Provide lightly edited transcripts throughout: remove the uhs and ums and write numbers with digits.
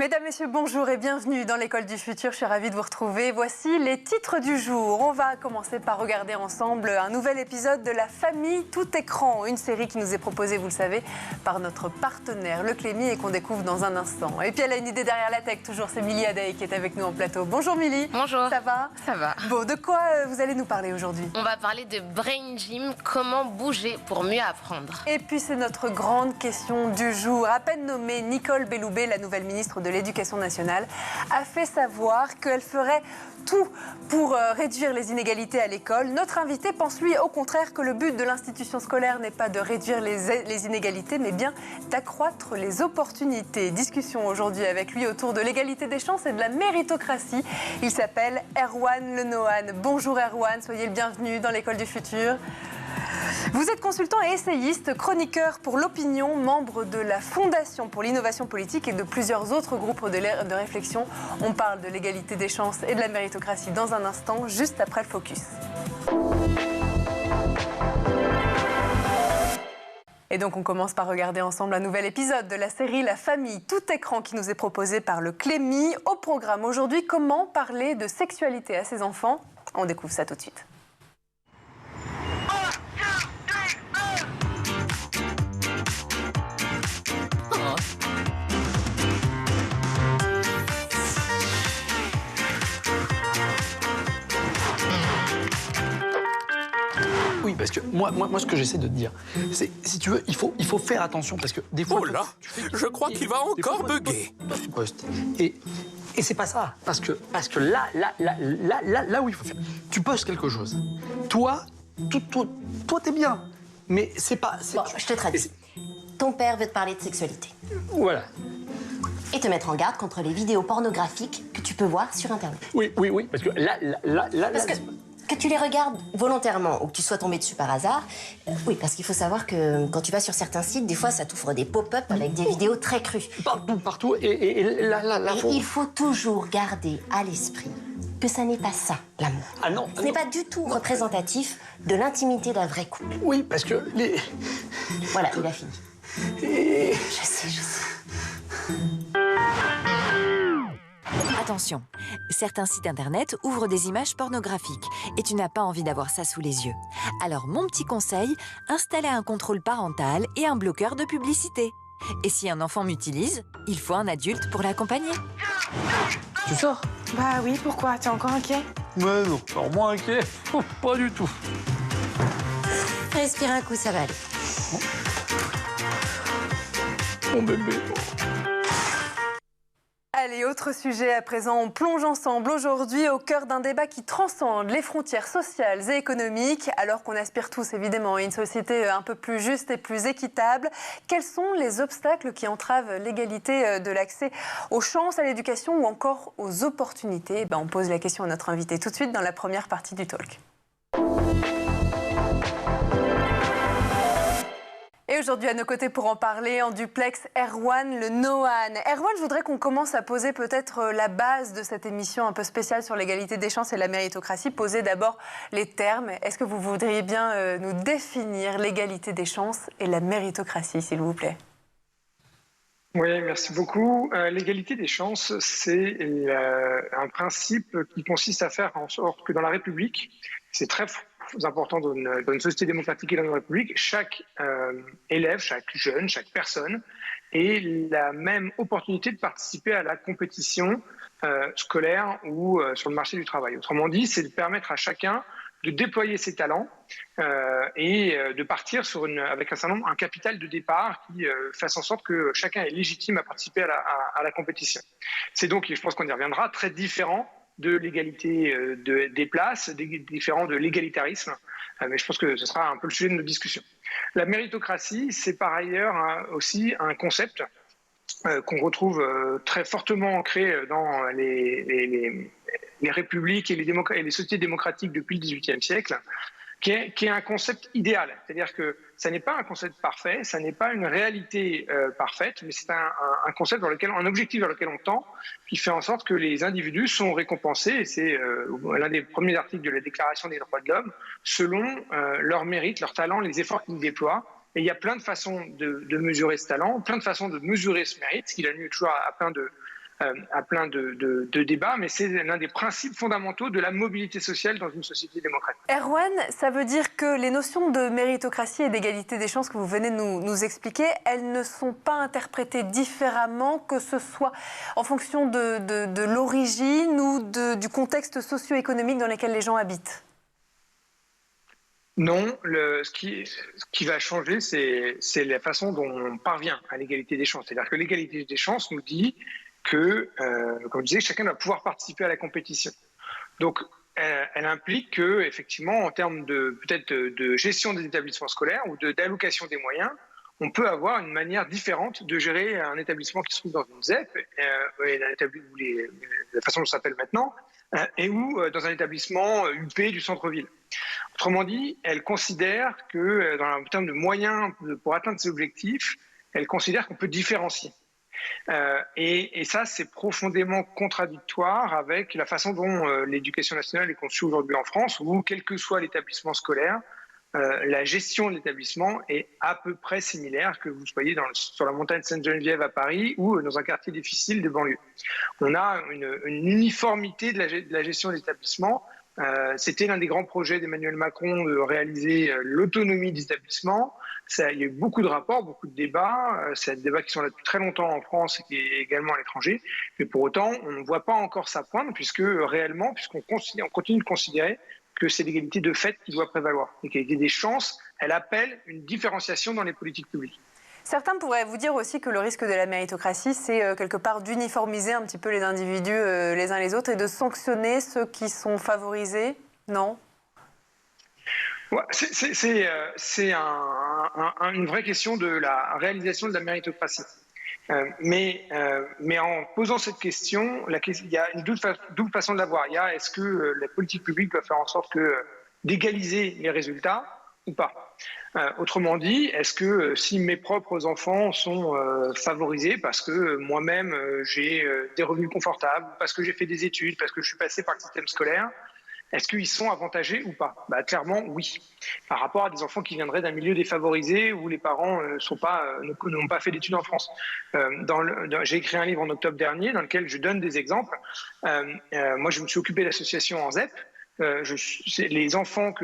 Mesdames, Messieurs, bonjour et bienvenue dans l'École du Futur. Je suis ravie de vous retrouver. Voici les titres du jour. On va commencer par regarder ensemble un nouvel épisode de La Famille tout écran. Une série qui nous est proposée, vous le savez, par notre partenaire, le Clémy, et qu'on découvre dans un instant. Et puis elle a une idée derrière la tech, toujours, c'est Milly Adey qui est avec nous en plateau. Bonjour Milly. Bonjour. Ça va? Ça va. Bon, de quoi vous allez nous parler aujourd'hui? On va parler de Brain Gym, comment bouger pour mieux apprendre. Et puis c'est notre grande question du jour. À peine nommée, Nicole Belloubet, la nouvelle ministre de l'Éducation nationale, a fait savoir qu'elle ferait tout pour réduire les inégalités à l'école. Notre invité pense, lui, au contraire, que le but de l'institution scolaire n'est pas de réduire les inégalités, mais bien d'accroître les opportunités. Discussion aujourd'hui avec lui autour de l'égalité des chances et de la méritocratie. Il s'appelle Erwan Le Nohan. Bonjour Erwan, soyez le bienvenu dans l'École du Futur. Vous êtes consultant et essayiste, chroniqueur pour l'opinion, membre de la Fondation pour l'innovation politique et de plusieurs autres groupes de réflexion. On parle de l'égalité des chances et de la méritocratie dans un instant, juste après le focus. Et donc on commence par regarder ensemble un nouvel épisode de la série La Famille tout écran qui nous est proposé par le Clémy. Au programme aujourd'hui, comment parler de sexualité à ses enfants? On découvre ça tout de suite. Oui, parce que moi, ce que j'essaie de te dire, c'est, si tu veux, il faut faire attention, parce que des fois... Oh là, je crois qu'il va encore bugger. Et c'est pas ça, parce que là où il faut faire, tu postes quelque chose. Toi, t'es bien, mais c'est pas... Bon, je te traduis. Ton père veut te parler de sexualité. Voilà. Et te mettre en garde contre les vidéos pornographiques que tu peux voir sur Internet. Oui, parce que là... Parce que tu les regardes volontairement ou que tu sois tombé dessus par hasard, oui, parce qu'il faut savoir que quand tu vas sur certains sites, des fois, ça t'ouvre des pop-up avec des vidéos très crues. Partout, et là... Il faut toujours garder à l'esprit que ça n'est pas ça, l'amour. Ah non. Ce n'est pas du tout représentatif de l'intimité d'un vrai couple. Oui, parce que les... Voilà, il a fini. Je sais. Attention, certains sites internet ouvrent des images pornographiques et tu n'as pas envie d'avoir ça sous les yeux. Alors mon petit conseil, installez un contrôle parental et un bloqueur de publicité. Et si un enfant m'utilise, il faut un adulte pour l'accompagner. Tu sors? Bah oui, pourquoi? T'es encore inquiet? Mais non, alors moins inquiet, pas du tout. Respire un coup, ça va aller. Mon bébé... Allez, autre sujet à présent, on plonge ensemble aujourd'hui au cœur d'un débat qui transcende les frontières sociales et économiques, alors qu'on aspire tous évidemment à une société un peu plus juste et plus équitable. Quels sont les obstacles qui entravent l'égalité de l'accès aux chances, à l'éducation ou encore aux opportunités? On pose la question à notre invité tout de suite dans la première partie du talk. Et aujourd'hui, à nos côtés pour en parler, en duplex, Erwan Le Nohan. Erwan, je voudrais qu'on commence à poser peut-être la base de cette émission un peu spéciale sur l'égalité des chances et la méritocratie. Poser d'abord les termes. Est-ce que vous voudriez bien nous définir l'égalité des chances et la méritocratie, s'il vous plaît? Oui, merci beaucoup. L'égalité des chances, c'est un principe qui consiste à faire en sorte que dans la République, c'est très important dans une société démocratique et dans une république, chaque élève, chaque jeune, chaque personne ait la même opportunité de participer à la compétition scolaire ou sur le marché du travail. Autrement dit, c'est de permettre à chacun de déployer ses talents et de partir avec un capital de départ qui fasse en sorte que chacun est légitime à participer à la compétition. C'est donc, et je pense qu'on y reviendra, très différent de l'égalité des places, différent de l'égalitarisme, mais je pense que ce sera un peu le sujet de notre discussion. La méritocratie, c'est par ailleurs aussi un concept qu'on retrouve très fortement ancré dans les républiques et les sociétés démocratiques depuis le XVIIIe siècle, qui est un concept idéal. C'est-à-dire que ça n'est pas un concept parfait, ça n'est pas une réalité parfaite, mais c'est un concept un objectif vers lequel on tend, qui fait en sorte que les individus sont récompensés, et c'est l'un des premiers articles de la Déclaration des droits de l'homme, selon leur mérite, leur talent, les efforts qu'ils déploient. Et il y a plein de façons de mesurer ce talent, plein de façons de mesurer ce mérite, ce qui donne lieu toujours à plein à plein de débats, mais c'est l'un des principes fondamentaux de la mobilité sociale dans une société démocratique. Erwan, ça veut dire que les notions de méritocratie et d'égalité des chances que vous venez de nous expliquer, elles ne sont pas interprétées différemment, que ce soit en fonction de l'origine ou du contexte socio-économique dans lequel les gens habitent? Non, ce qui va changer, c'est la façon dont on parvient à l'égalité des chances. C'est-à-dire que l'égalité des chances nous dit que, comme je disais, chacun va pouvoir participer à la compétition. Donc, elle implique que, effectivement, en termes peut-être de gestion des établissements scolaires ou d'allocation des moyens, on peut avoir une manière différente de gérer un établissement qui se trouve dans une ZEP, la façon dont ça s'appelle maintenant, et ou dans un établissement UP du centre-ville. Autrement dit, elle considère que, en termes de moyens pour atteindre ces objectifs, elle considère qu'on peut différencier. Et ça, c'est profondément contradictoire avec la façon dont l'éducation nationale est conçue aujourd'hui en France, où, quel que soit l'établissement scolaire, la gestion de l'établissement est à peu près similaire, que vous soyez sur la montagne Sainte-Geneviève à Paris ou dans un quartier difficile de banlieue. On a une uniformité de la gestion de l'établissement. C'était l'un des grands projets d'Emmanuel Macron de réaliser l'autonomie des établissements. Il y a eu beaucoup de rapports, beaucoup de débats. C'est des débats qui sont là depuis très longtemps en France et également à l'étranger. Mais pour autant, on ne voit pas encore ça poindre, puisqu'on continue de considérer que c'est l'égalité de fait qui doit prévaloir. L'égalité des chances, elle appelle une différenciation dans les politiques publiques. Certains pourraient vous dire aussi que le risque de la méritocratie, c'est quelque part d'uniformiser un petit peu les individus les uns les autres et de sanctionner ceux qui sont favorisés, non ? Ouais, c'est une vraie question de la réalisation de la méritocratie. Mais en posant cette question, il y a une double façon de la voir. Il y a, est-ce que la politique publique doit faire en sorte d'égaliser les résultats ou pas? Autrement dit, est-ce que si mes propres enfants sont favorisés parce que moi-même j'ai des revenus confortables, parce que j'ai fait des études, parce que je suis passé par le système scolaire, est-ce qu'ils sont avantagés ou pas? Clairement, oui. Par rapport à des enfants qui viendraient d'un milieu défavorisé où les parents n'ont pas fait d'études en France. J'ai écrit un livre en octobre dernier dans lequel je donne des exemples. Moi, je me suis occupé de l'association en ZEP. Les enfants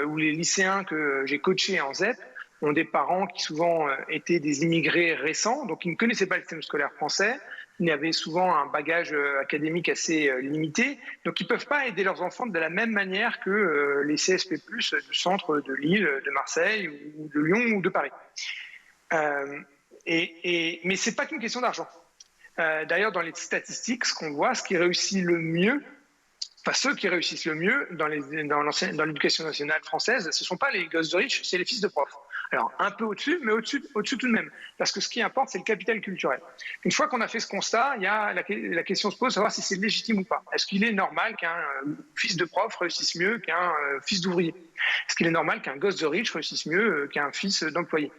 ou les lycéens que j'ai coachés en ZEP ont des parents qui souvent étaient des immigrés récents, donc ils ne connaissaient pas le système scolaire français. Ils avaient souvent un bagage académique assez limité, donc ils ne peuvent pas aider leurs enfants de la même manière que les CSP+, du centre de Lille, de Marseille, ou de Lyon ou de Paris. Mais ce n'est pas qu'une question d'argent. D'ailleurs, dans les statistiques, ce qu'on voit, ceux qui réussissent le mieux dans l'éducation nationale française, ce ne sont pas les gosses de riches, c'est les fils de profs. Alors, un peu au-dessus, mais au-dessus tout de même. Parce que ce qui importe, c'est le capital culturel. Une fois qu'on a fait ce constat, la question se pose de savoir si c'est légitime ou pas. Est-ce qu'il est normal qu'un fils de prof réussisse mieux qu'un fils d'ouvrier? Est-ce qu'il est normal qu'un gosse de riche réussisse mieux qu'un fils d'employé?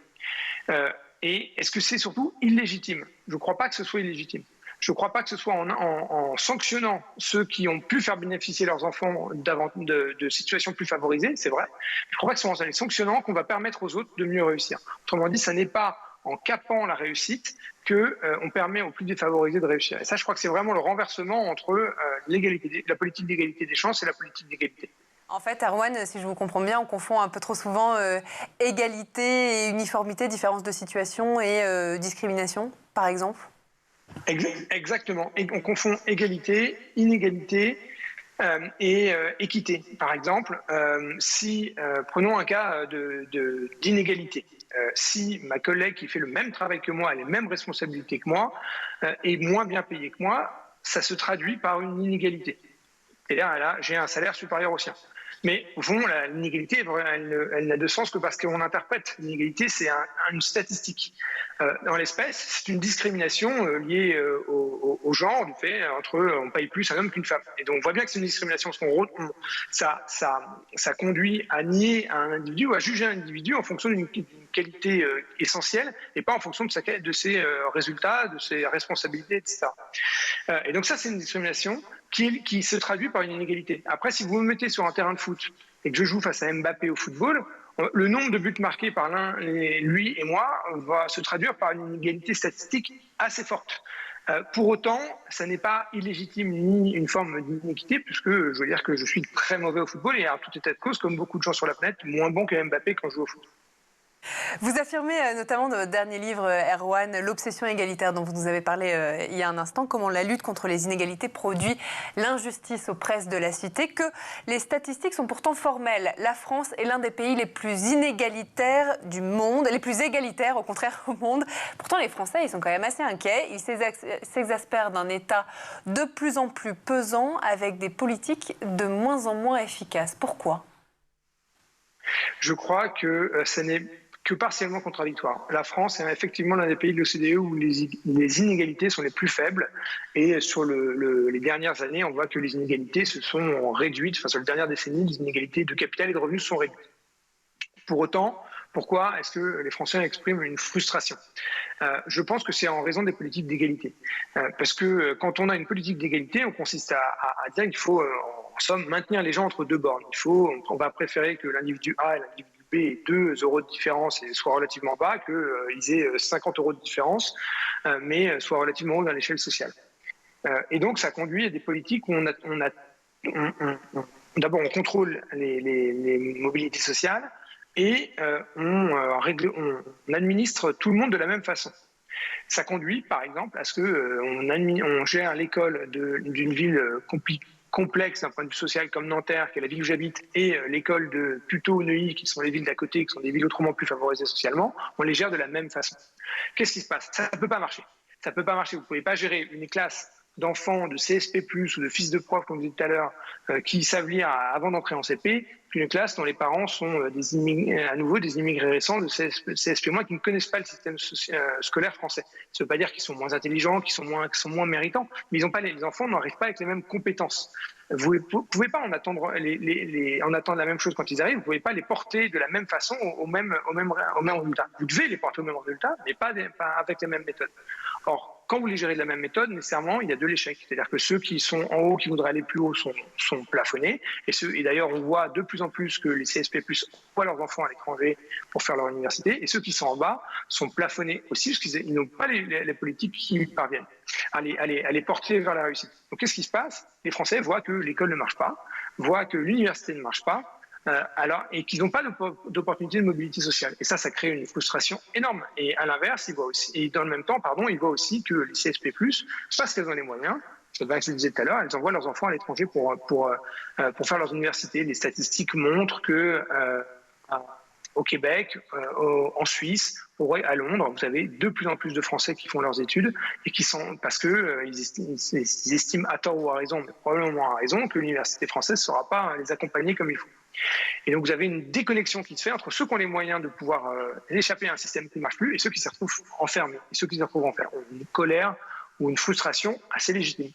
Et est-ce que c'est surtout illégitime? Je ne crois pas que ce soit illégitime. Je ne crois pas que ce soit en sanctionnant ceux qui ont pu faire bénéficier leurs enfants de situations plus favorisées, c'est vrai. Je ne crois pas que ce soit en les sanctionnant qu'on va permettre aux autres de mieux réussir. Autrement dit, ce n'est pas en capant la réussite qu'on permet aux plus défavorisés de réussir. Et ça, je crois que c'est vraiment le renversement entre la politique d'égalité des chances et la politique d'égalité. En fait, Erwan, si je vous comprends bien, on confond un peu trop souvent égalité et uniformité, différence de situation et discrimination, par exemple. Exactement. Et on confond égalité, inégalité et équité. Par exemple, prenons un cas d'inégalité. Si ma collègue qui fait le même travail que moi a les mêmes responsabilités que moi est moins bien payée que moi, ça se traduit par une inégalité. Et là, j'ai un salaire supérieur au sien. Mais au fond, l'inégalité, elle n'a de sens que parce qu'on interprète. L'inégalité, c'est une statistique. Dans l'espèce, c'est une discrimination liée au genre, du fait on paye plus un homme qu'une femme. Et donc, on voit bien que c'est une discrimination, parce ça conduit à nier un individu ou à juger un individu en fonction d'une qualité essentielle et pas en fonction de ses résultats, de ses responsabilités, etc. Et donc ça, c'est une discrimination qui se traduit par une inégalité. Après, si vous me mettez sur un terrain de foot et que je joue face à Mbappé au football, le nombre de buts marqués par lui et moi va se traduire par une inégalité statistique assez forte. Pour autant, ça n'est pas illégitime ni une forme d'iniquité, puisque je veux dire que je suis très mauvais au football et à tout état de cause, comme beaucoup de gens sur la planète, moins bon que Mbappé quand je joue au foot. Vous affirmez notamment dans votre dernier livre, Erwan, l'obsession égalitaire dont vous nous avez parlé il y a un instant, comment la lutte contre les inégalités produit l'injustice aux presses de la cité, que les statistiques sont pourtant formelles. La France est l'un des pays les plus inégalitaires du monde, les plus égalitaires au contraire au monde. Pourtant les Français, ils sont quand même assez inquiets. Ils s'exaspèrent d'un État de plus en plus pesant avec des politiques de moins en moins efficaces. Pourquoi ? Je crois que ça n'est que partiellement contradictoire. La France est effectivement l'un des pays de l'OCDE où les inégalités sont les plus faibles. Et sur les dernières années, on voit que les inégalités se sont réduites. Enfin, sur les dernières décennies, les inégalités de capital et de revenus se sont réduites. Pour autant, pourquoi est-ce que les Français expriment une frustration ? Je pense que c'est en raison des politiques d'égalité. Parce que quand on a une politique d'égalité, on consiste à dire qu'il faut, en somme, maintenir les gens entre deux bornes. On va préférer que l'individu A et l'individu B aient 2 € de différence et soient relativement bas, qu'ils aient 50 € de différence, mais soient relativement hauts dans l'échelle sociale. Et donc, ça conduit à des politiques où d'abord, on contrôle les mobilités sociales, et on administre tout le monde de la même façon. Ça conduit, par exemple, à ce qu'on gère l'école d'une ville complexe d'un point de vue social comme Nanterre, qui est la ville où j'habite, et l'école de Puteaux, Neuilly, qui sont les villes d'à côté, qui sont des villes autrement plus favorisées socialement, on les gère de la même façon. Qu'est-ce qui se passe ? Ça ne peut pas marcher. Ça ne peut pas marcher. Vous ne pouvez pas gérer une classe d'enfants de CSP+, ou de fils de prof, comme je disais tout à l'heure, qui savent lire avant d'entrer en CP, qu'une classe dont les parents sont à nouveau des immigrés récents de CSP-, qui ne connaissent pas le système scolaire français. Ça ne veut pas dire qu'ils sont moins intelligents, qu'ils sont moins méritants, mais les enfants n'arrivent pas avec les mêmes compétences. Vous ne pouvez pas en attendre la même chose quand ils arrivent, vous ne pouvez pas les porter de la même façon au même résultat. Vous devez les porter au même résultat, mais pas avec les mêmes méthodes. Or, quand vous les gérez de la même méthode, nécessairement, il y a de l'échec. C'est-à-dire que ceux qui sont en haut, qui voudraient aller plus haut, sont plafonnés. Et d'ailleurs, on voit de plus en plus que les CSP+, envoient leurs enfants à l'étranger pour faire leur université. Et ceux qui sont en bas sont plafonnés aussi, parce qu'ils n'ont pas les politiques qui parviennent à les porter vers la réussite. Donc, qu'est-ce qui se passe ? Les Français voient que l'école ne marche pas, voient que l'université ne marche pas, et qu'ils n'ont pas d'opportunité de mobilité sociale. Et ça crée une frustration énorme. Et à l'inverse, dans le même temps, ils voient aussi que les CSP+, parce qu'elles ont les moyens, je le disais tout à l'heure, elles envoient leurs enfants à l'étranger pour faire leurs universités. Les statistiques montrent que au Québec, en Suisse, à Londres, vous avez de plus en plus de Français qui font leurs études et parce qu'ils estiment à tort ou à raison, mais probablement à raison, que l'université française ne saura pas les accompagner comme il faut. Et donc vous avez une déconnexion qui se fait entre ceux qui ont les moyens de pouvoir échapper à un système qui ne marche plus et ceux qui se retrouvent enfermés. Et ceux qui se retrouvent enfermés ont une colère ou une frustration assez légitime.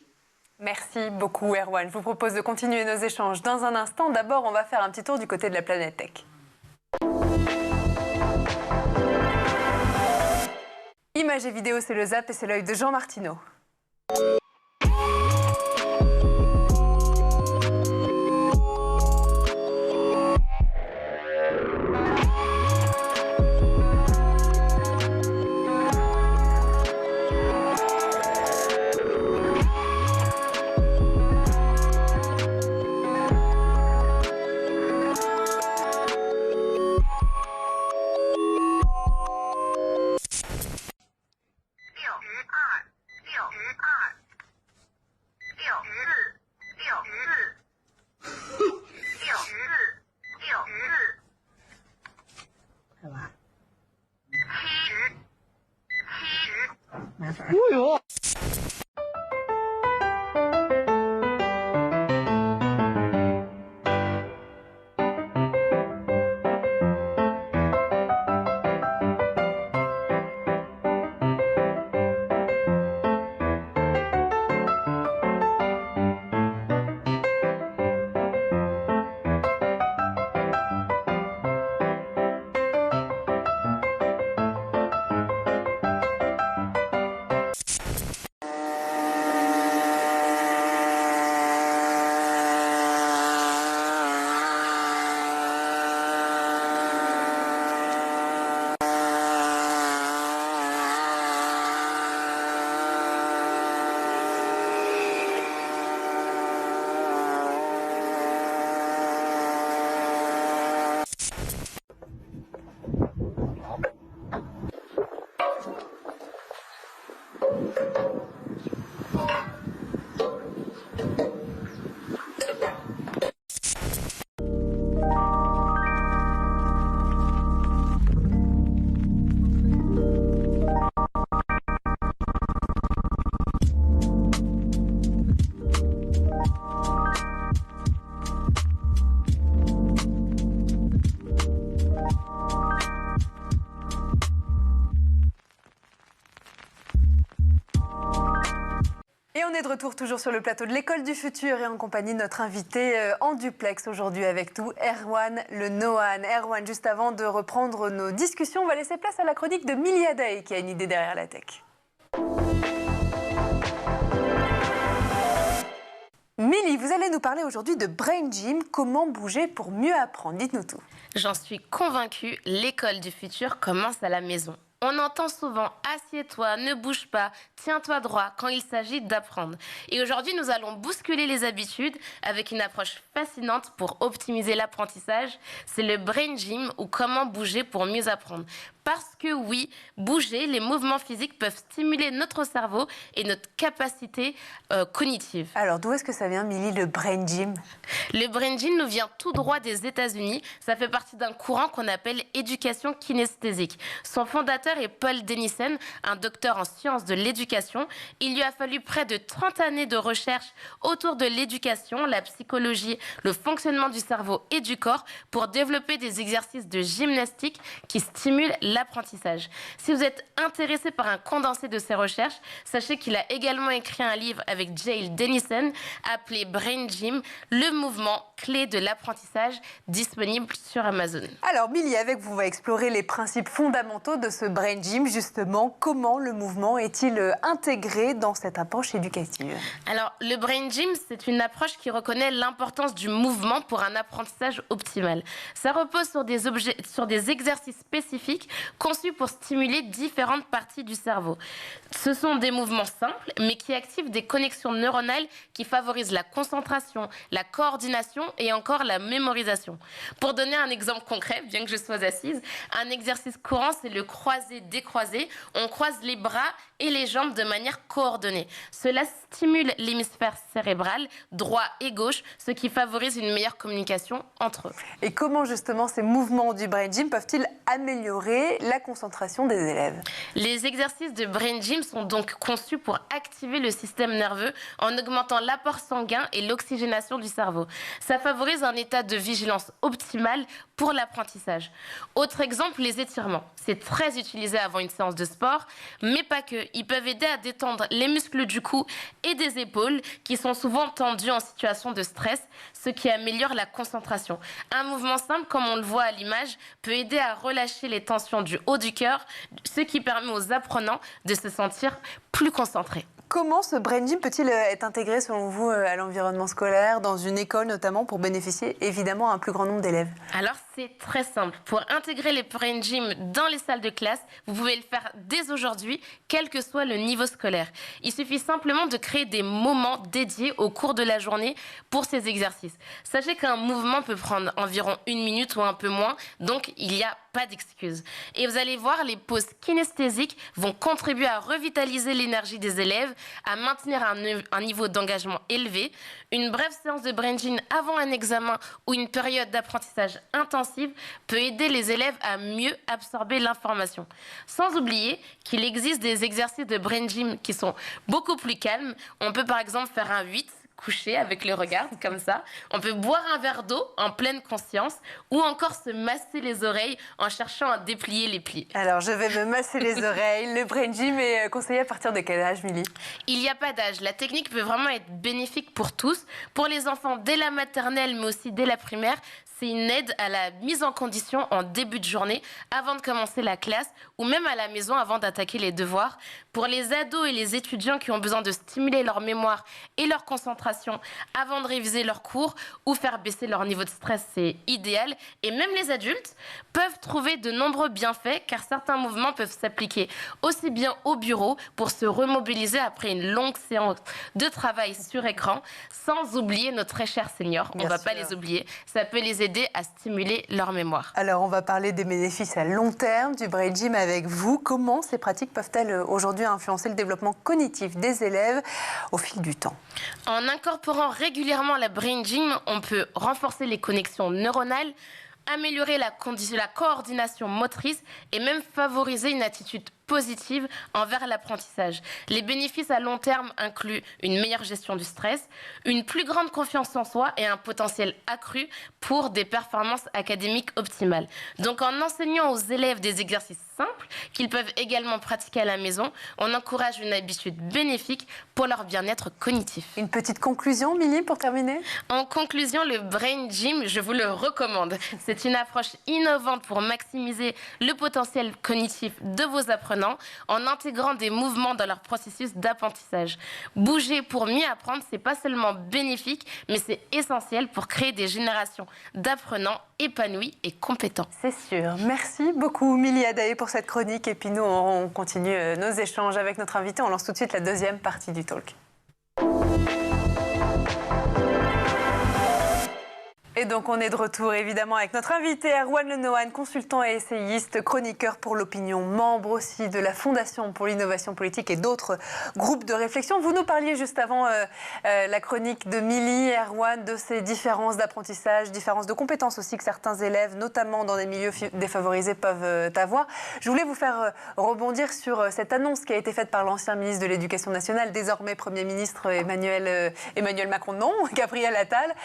Merci beaucoup Erwan. Je vous propose de continuer nos échanges dans un instant. D'abord, on va faire un petit tour du côté de la planète tech. Images et vidéos, c'est le Zap et c'est l'œil de Jean Martineau. on est de retour toujours sur le plateau de l'École du Futur et en compagnie de notre invité en duplex aujourd'hui avec nous, Erwan Le Nohan. Erwan, juste avant de reprendre nos discussions, on va laisser place à la chronique de Milly Adaï qui a une idée derrière la tech. Milly, vous allez nous parler aujourd'hui de Brain Gym, comment bouger pour mieux apprendre. Dites-nous tout. J'en suis convaincue, l'école du futur commence à la maison. On entend souvent « assieds-toi, ne bouge pas, tiens-toi droit » quand il s'agit d'apprendre. Et aujourd'hui, nous allons bousculer les habitudes avec une approche fascinante pour optimiser l'apprentissage. C'est le Brain Gym ou comment bouger pour mieux apprendre. Parce que oui, bouger, les mouvements physiques peuvent stimuler notre cerveau et notre capacité cognitive. Alors, d'où est-ce que ça vient, Milly, le Brain Gym? Le Brain Gym nous vient tout droit des États-Unis. Ça fait partie d'un courant qu'on appelle éducation kinesthésique. Son fondateur est Paul Dennison, un docteur en sciences de l'éducation. Il lui a fallu près de 30 années de recherche autour de l'éducation, la psychologie, le fonctionnement du cerveau et du corps pour développer des exercices de gymnastique qui stimulent l'apprentissage. Si vous êtes intéressé par un condensé de ses recherches, sachez qu'il a également écrit un livre avec Jale Dennison appelé Brain Gym, le mouvement clé de l'apprentissage, disponible sur Amazon. Alors Milly, avec vous, on va explorer les principes fondamentaux de ce Brain Gym. Justement, comment le mouvement est-il intégré dans cette approche éducative? Alors, le Brain Gym, c'est une approche qui reconnaît l'importance du mouvement pour un apprentissage optimal. Ça repose sur des exercices spécifiques conçus pour stimuler différentes parties du cerveau. Ce sont des mouvements simples, mais qui activent des connexions neuronales qui favorisent la concentration, la coordination et encore la mémorisation. Pour donner un exemple concret, bien que je sois assise, un exercice courant, c'est le croisé-décroisé. On croise les bras et les jambes de manière coordonnée. Cela stimule l'hémisphère cérébral, droit et gauche, ce qui favorise une meilleure communication entre eux. Et comment justement ces mouvements du Brain Gym peuvent-ils améliorer la concentration des élèves? Les exercices de Brain Gym sont donc conçus pour activer le système nerveux en augmentant l'apport sanguin et l'oxygénation du cerveau. Ça favorise un état de vigilance optimal pour l'apprentissage. Autre exemple, les étirements. C'est très utilisé avant une séance de sport, mais pas que. Ils peuvent aider à détendre les muscles du cou et des épaules qui sont souvent tendus en situation de stress, ce qui améliore la concentration. Un mouvement simple, comme on le voit à l'image, peut aider à relâcher les tensions du haut du cœur, ce qui permet aux apprenants de se sentir plus concentrés. Comment ce Brain Gym peut-il être intégré, selon vous, à l'environnement scolaire, dans une école notamment, pour bénéficier évidemment à un plus grand nombre d'élèves? Alors, c'est très simple. Pour intégrer les Brain Gym dans les salles de classe, vous pouvez le faire dès aujourd'hui, quel que soit le niveau scolaire. Il suffit simplement de créer des moments dédiés au cours de la journée pour ces exercices. Sachez qu'un mouvement peut prendre environ 1 minute ou un peu moins, donc il n'y a pas d'excuse. Et vous allez voir, les pauses kinesthésiques vont contribuer à revitaliser l'énergie des élèves, à maintenir un niveau d'engagement élevé. Une brève séance de Brain Gym avant un examen ou une période d'apprentissage intensive peut aider les élèves à mieux absorber l'information. Sans oublier qu'il existe des exercices de Brain Gym qui sont beaucoup plus calmes. On peut par exemple faire un 8 couché avec le regard, comme ça. On peut boire un verre d'eau en pleine conscience ou encore se masser les oreilles en cherchant à déplier les plis. Alors, je vais me masser les oreilles. Le Brain Gym est conseillé à partir de quel âge, Milly? Il n'y a pas d'âge. La technique peut vraiment être bénéfique pour tous. Pour les enfants dès la maternelle, mais aussi dès la primaire, c'est une aide à la mise en condition en début de journée, avant de commencer la classe, ou même à la maison avant d'attaquer les devoirs. Pour les ados et les étudiants qui ont besoin de stimuler leur mémoire et leur concentration avant de réviser leurs cours ou faire baisser leur niveau de stress, c'est idéal. Et même les adultes peuvent trouver de nombreux bienfaits, car certains mouvements peuvent s'appliquer aussi bien au bureau pour se remobiliser après une longue séance de travail sur écran, sans oublier nos très chers seniors. On ne va pas les oublier. Ça peut les aider à stimuler leur mémoire. Alors, on va parler des bénéfices à long terme du Brain Gym avec vous. Comment ces pratiques peuvent-elles aujourd'hui influencer le développement cognitif des élèves au fil du temps? En incorporant régulièrement la Brain Gym, on peut renforcer les connexions neuronales, améliorer la coordination motrice et même favoriser une attitude positive envers l'apprentissage. Les bénéfices à long terme incluent une meilleure gestion du stress, une plus grande confiance en soi et un potentiel accru pour des performances académiques optimales. Donc en enseignant aux élèves des exercices simples qu'ils peuvent également pratiquer à la maison. On encourage une habitude bénéfique pour leur bien-être cognitif. Une petite conclusion, Milly, pour terminer? En conclusion, le Brain Gym, je vous le recommande. C'est une approche innovante pour maximiser le potentiel cognitif de vos apprenants en intégrant des mouvements dans leur processus d'apprentissage. Bouger pour mieux apprendre, c'est pas seulement bénéfique, mais c'est essentiel pour créer des générations d'apprenants épanouis et compétents. C'est sûr. Merci beaucoup, Milly Adaé, pour cette chronique. Et puis nous, on continue nos échanges avec notre invité. On lance tout de suite la deuxième partie du talk. Et donc on est de retour évidemment avec notre invité Erwan Le Nohan, consultant et essayiste, chroniqueur pour l'opinion, membre aussi de la Fondation pour l'innovation politique et d'autres groupes de réflexion. Vous nous parliez juste avant la chronique de Milly, Erwan, de ces différences d'apprentissage, différences de compétences aussi que certains élèves, notamment dans des milieux défavorisés, peuvent avoir. Je voulais vous faire rebondir sur cette annonce qui a été faite par l'ancien ministre de l'Éducation nationale, désormais Premier ministre Emmanuel Macron, non, Gabriel Attal,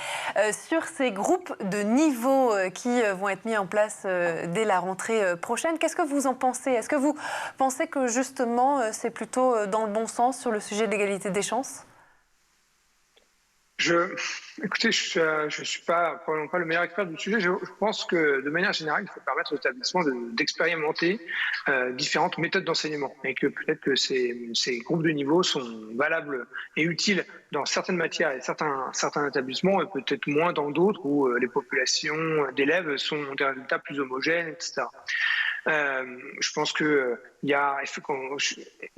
sur ces groupes de niveau qui vont être mis en place dès la rentrée prochaine. Qu'est-ce que vous en pensez? Est-ce que vous pensez que justement c'est plutôt dans le bon sens sur le sujet de l'égalité des chances? Écoutez, je suis probablement pas le meilleur expert du sujet. Je pense que de manière générale, il faut permettre aux établissements d'expérimenter différentes méthodes d'enseignement et que peut-être que ces groupes de niveau sont valables et utiles dans certaines matières et certains établissements et peut-être moins dans d'autres où les populations d'élèves ont des résultats plus homogènes, etc. Je pense qu'il y a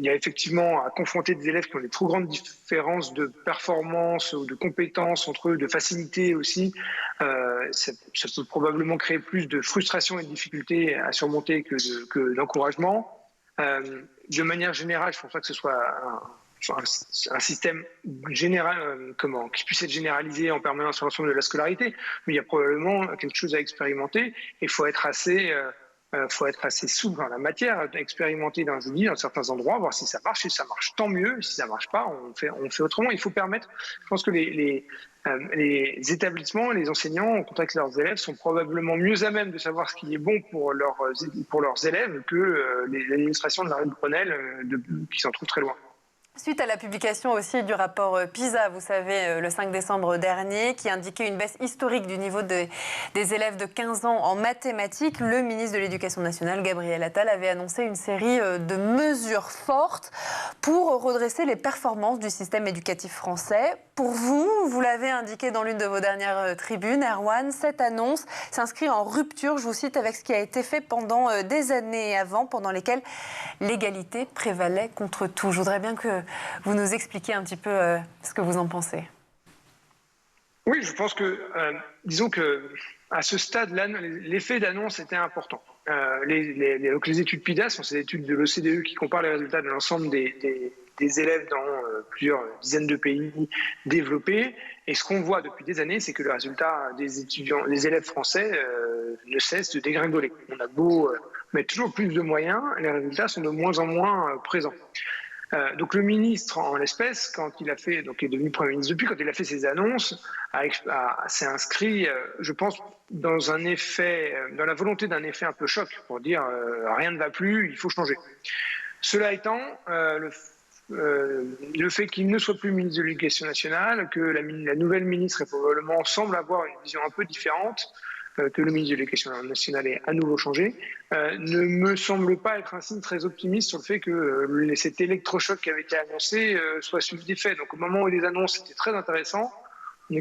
effectivement à confronter des élèves qui ont des trop grandes différences de performance ou de compétences entre eux, de facilité aussi. Ça peut probablement créer plus de frustration et de difficultés à surmonter que d'encouragement. De manière générale, je ne pense pas que ce soit un système général, qui puisse être généralisé en permanence sur l'ensemble de la scolarité, mais il y a probablement quelque chose à expérimenter et il faut être assez souple dans la matière, expérimenter dans certains endroits, voir si ça marche. Si ça marche, tant mieux. Si ça marche pas, on fait autrement. Il faut permettre. Je pense que les établissements, les enseignants, en contact avec leurs élèves, sont probablement mieux à même de savoir ce qui est bon pour leurs élèves que l'administration de la rue de Grenelle, qui s'en trouve très loin. Suite à la publication aussi du rapport PISA, vous savez, le 5 décembre dernier, qui indiquait une baisse historique du niveau des élèves de 15 ans en mathématiques, le ministre de l'Éducation nationale, Gabriel Attal, avait annoncé une série de mesures fortes pour redresser les performances du système éducatif français. Pour vous, vous l'avez indiqué dans l'une de vos dernières tribunes, Erwan, cette annonce s'inscrit en rupture, je vous cite, avec ce qui a été fait pendant des années avant, pendant lesquelles l'égalité prévalait contre tout. Je voudrais bien que vous nous expliquiez un petit peu ce que vous en pensez. Oui, je pense que, disons que à ce stade-là, l'effet d'annonce était important. Les études PISA sont ces études de l'OCDE qui comparent les résultats de l'ensemble des élèves dans plusieurs dizaines de pays développés. Et ce qu'on voit depuis des années, c'est que le résultat des élèves français ne cesse de dégringoler. On a beau mettre toujours plus de moyens, les résultats sont de moins en moins présents. Donc le ministre, en l'espèce, quand il a fait, donc il est devenu Premier ministre depuis, quand il a fait ses annonces, s'est inscrit, je pense, dans la volonté d'un effet un peu choc pour dire rien ne va plus, il faut changer. Cela étant, le fait qu'il ne soit plus ministre de l'Éducation nationale, que la nouvelle ministre probablement semble avoir une vision un peu différente, que le ministre de l'Éducation nationale ait à nouveau changé, ne me semble pas être un signe très optimiste sur le fait que cet électrochoc qui avait été annoncé soit suivi des faits. Donc au moment où les annonces étaient très intéressantes,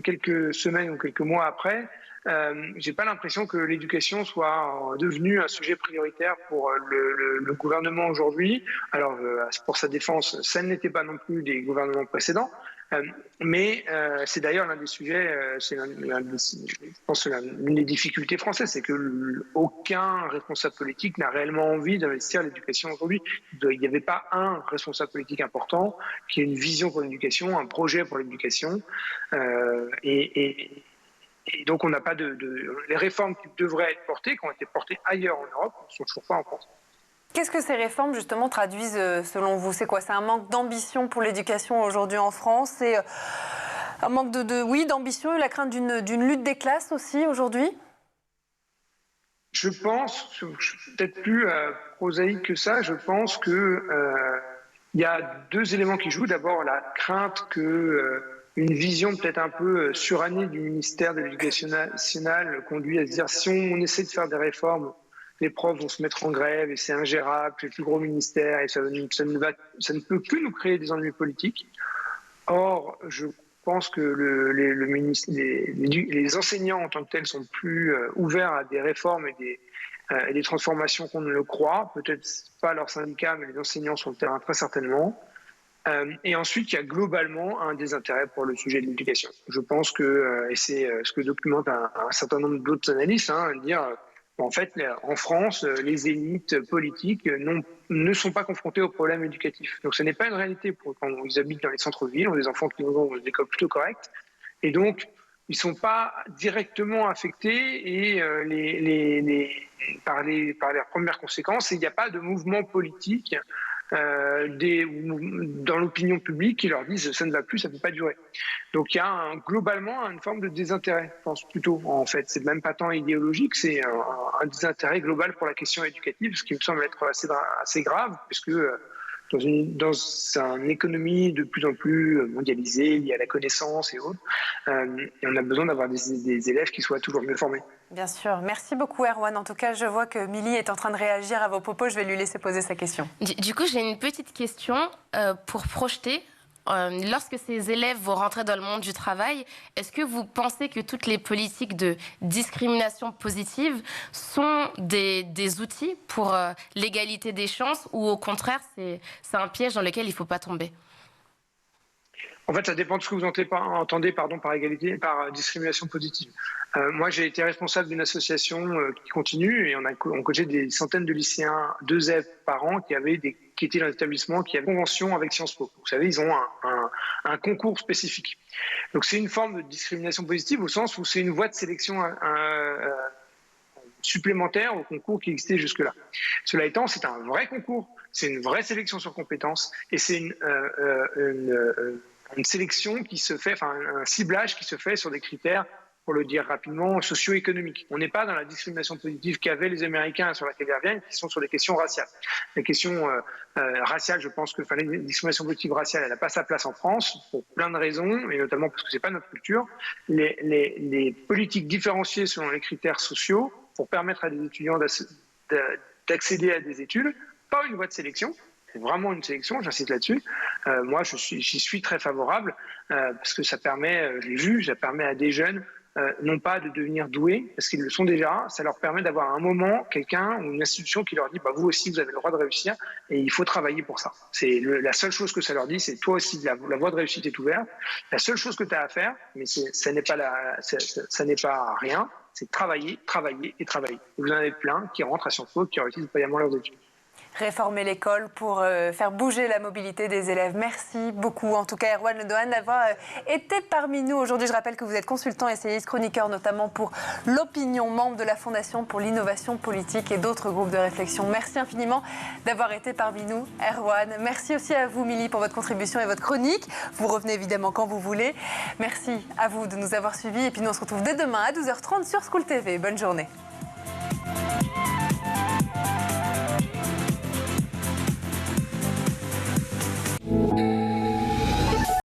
quelques semaines ou quelques mois après, j'ai pas l'impression que l'éducation soit devenue un sujet prioritaire pour le gouvernement aujourd'hui. Alors pour sa défense, ça ne l'était pas non plus des gouvernements précédents. Mais c'est d'ailleurs l'un des sujets, je pense que l'une des difficultés françaises, c'est que aucun responsable politique n'a réellement envie d'investir l'éducation aujourd'hui. Il n'y avait pas un responsable politique important qui ait une vision pour l'éducation, un projet pour l'éducation. Et donc on n'a pas les réformes qui devraient être portées, qui ont été portées ailleurs en Europe, ne sont toujours pas en France. Qu'est-ce que ces réformes, justement, traduisent selon vous? C'est quoi? C'est un manque d'ambition pour l'éducation aujourd'hui en France? C'est un manque d'ambition et la crainte d'une lutte des classes aussi aujourd'hui? Je pense, je suis peut-être plus prosaïque que ça, je pense que il y a deux éléments qui jouent. D'abord, la crainte que une vision peut-être un peu surannée du ministère de l'Éducation nationale conduit à se dire si on essaie de faire des réformes, les profs vont se mettre en grève et c'est ingérable, c'est le plus gros ministère et ça ne peut que nous créer des ennuis politiques. Or, je pense que les enseignants en tant que tels sont plus ouverts à des réformes et des transformations qu'on ne le croit. Peut-être pas leurs syndicats, mais les enseignants sur le terrain très certainement. Et ensuite, il y a globalement un désintérêt pour le sujet de l'éducation. Je pense que, et c'est ce que documente un certain nombre d'autres analystes, dire en fait, en France, les élites politiques ne sont pas confrontées aux problèmes éducatifs. Donc ce n'est pas une réalité quand ils habitent dans les centres-villes, ont des enfants qui vont dans des écoles plutôt correctes. Et donc, ils ne sont pas directement affectés et par les premières conséquences. Et il n'y a pas de mouvement politique dans l'opinion publique qui leur disent ça ne va plus, ça ne peut pas durer. Donc il y a globalement une forme de désintérêt, je pense plutôt en fait. C'est même pas tant idéologique, c'est un désintérêt global pour la question éducative, ce qui me semble être assez grave, puisque dans une économie de plus en plus mondialisée, liée à la connaissance et autres, on a besoin d'avoir des élèves qui soient toujours mieux formés. Bien sûr. Merci beaucoup, Erwan. En tout cas, je vois que Milly est en train de réagir à vos propos. Je vais lui laisser poser sa question. Du coup, j'ai une petite question pour projeter. Lorsque ces élèves vont rentrer dans le monde du travail, est-ce que vous pensez que toutes les politiques de discrimination positive sont des outils pour l'égalité des chances ou au contraire, c'est un piège dans lequel il ne faut pas tomber ? En fait, ça dépend de ce que vous entendez par discrimination positive. Moi, j'ai été responsable d'une association qui continue et on coachait des centaines de lycéens, 2 élèves par an qui étaient dans l'établissement, qui avaient une convention avec Sciences Po. Vous savez, ils ont un concours spécifique. Donc, c'est une forme de discrimination positive au sens où c'est une voie de sélection supplémentaire au concours qui existait jusque-là. Cela étant, c'est un vrai concours, c'est une vraie sélection sur compétences et c'est une sélection qui se fait, un ciblage qui se fait sur des critères, pour le dire rapidement, socio-économiques. On n'est pas dans la discrimination positive qu'avaient les Américains sur laquelle ils reviennent, qui sont sur des questions raciales. Les questions raciales, je pense que la discrimination positive raciale, elle n'a pas sa place en France, pour plein de raisons, et notamment parce que ce n'est pas notre culture. Les politiques différenciées selon les critères sociaux, pour permettre à des étudiants d'accéder à des études, pas une voie de sélection, c'est vraiment une sélection, j'insiste là-dessus. Moi, j'y suis très favorable parce que ça permet, je l'ai vu, ça permet à des jeunes non pas de devenir doués, parce qu'ils le sont déjà, ça leur permet d'avoir un moment, quelqu'un ou une institution qui leur dit vous aussi, vous avez le droit de réussir et il faut travailler pour ça. C'est la seule chose que ça leur dit, c'est toi aussi, la voie de réussite est ouverte. La seule chose que tu as à faire, mais ça n'est pas rien, c'est travailler, travailler et travailler. Et vous en avez plein qui rentrent à Sciences Po, qui réussissent brillamment leurs études. Réformer l'école pour faire bouger la mobilité des élèves. Merci beaucoup, en tout cas, Erwan Le Dohan, d'avoir été parmi nous aujourd'hui. Je rappelle que vous êtes consultant, essayiste, chroniqueur, notamment pour l'opinion, membre de la Fondation pour l'innovation politique et d'autres groupes de réflexion. Merci infiniment d'avoir été parmi nous, Erwan. Merci aussi à vous, Milly, pour votre contribution et votre chronique. Vous revenez évidemment quand vous voulez. Merci à vous de nous avoir suivis. Et puis nous, on se retrouve dès demain à 12h30 sur School TV. Bonne journée.